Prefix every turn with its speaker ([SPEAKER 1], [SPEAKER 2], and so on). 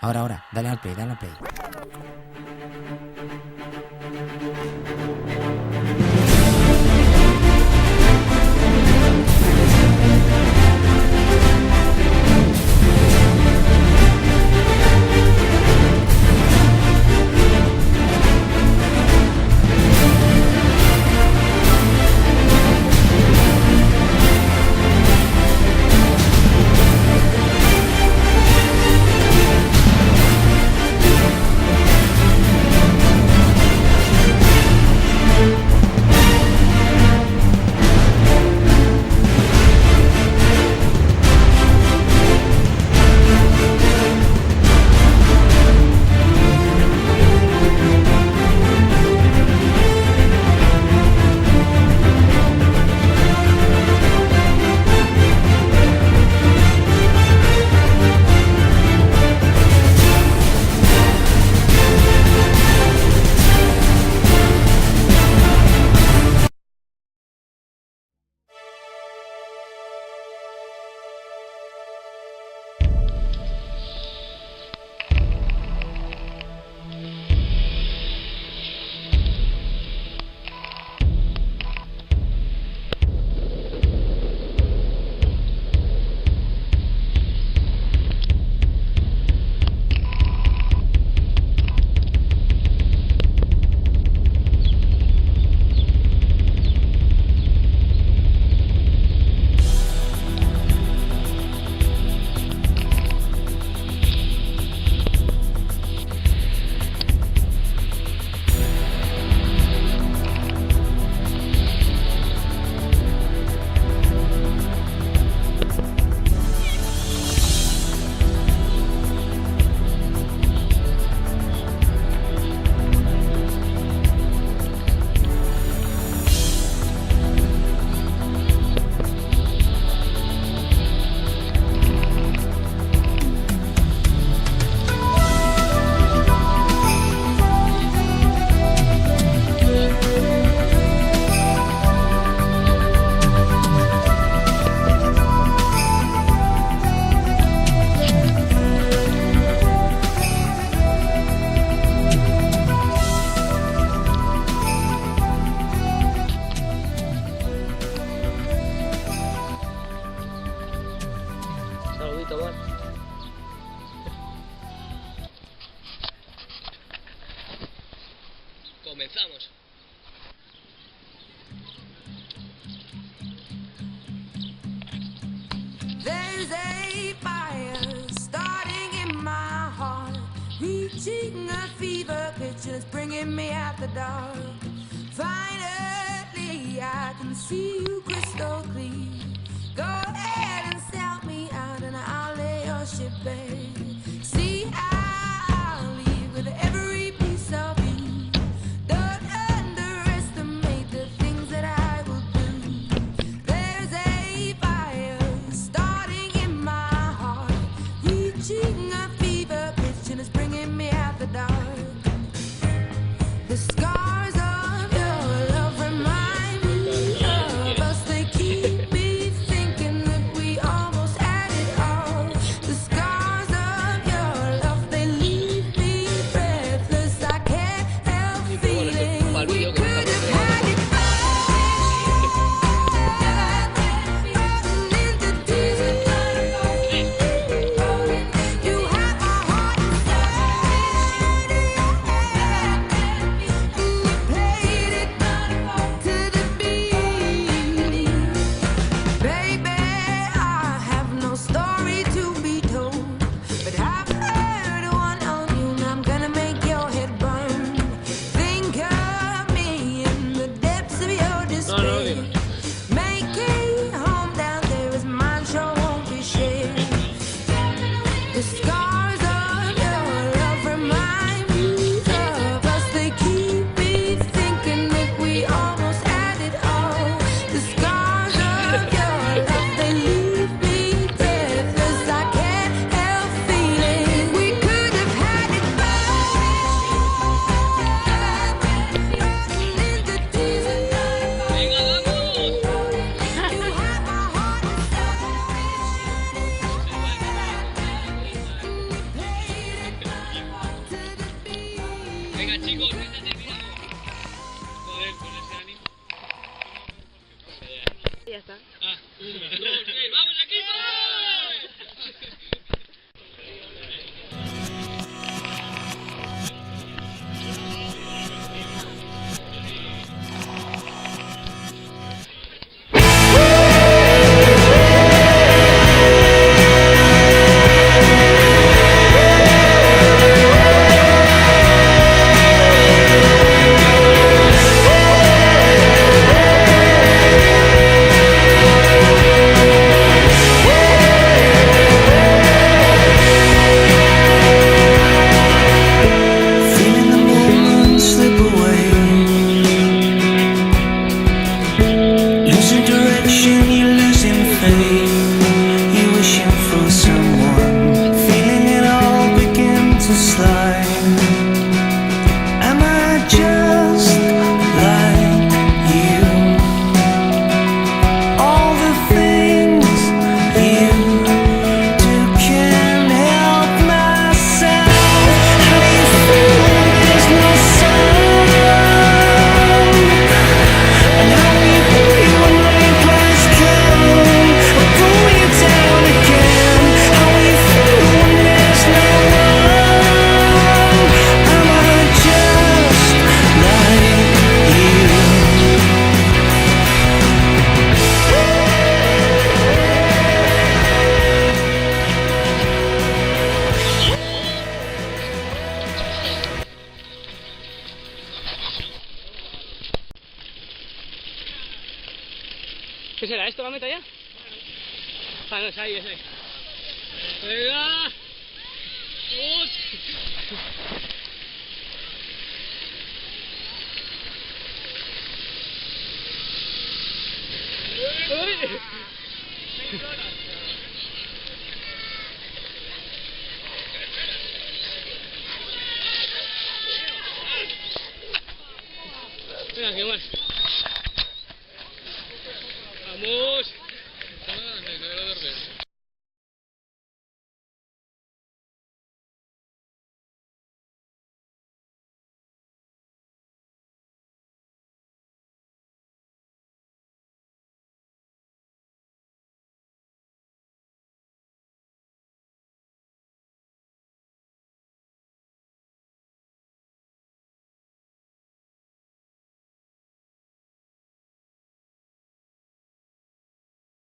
[SPEAKER 1] Ahora, dale al play, dale al play.
[SPEAKER 2] Saludito, Juan. Comenzamos.
[SPEAKER 3] There's a fire starting in my heart, reaching a fever pitch and it's bringing me out the dark. Finally, I can see you crystal clear. Go ahead and sell me out and I'll lay your ship bare. See, I'll leave with every piece of you. Don't underestimate the things that I will do. There's a fire starting in my heart, reaching a fever pitch and it's bringing me out the dark. The scars of your love remind me of us. They keep me thinking that we almost had it all. The scars of
[SPEAKER 2] Venga, chicos, que está terminado. Joder, con ese ánimo.
[SPEAKER 4] Ya está.
[SPEAKER 2] Ah, 1, 2, 3, ¡vamos, equipo!
[SPEAKER 4] ¿Qué será esto, la meta ya? Ah, no, es ahí, es ahí.
[SPEAKER 2] ¡Venga!
[SPEAKER 4] Venga, que más.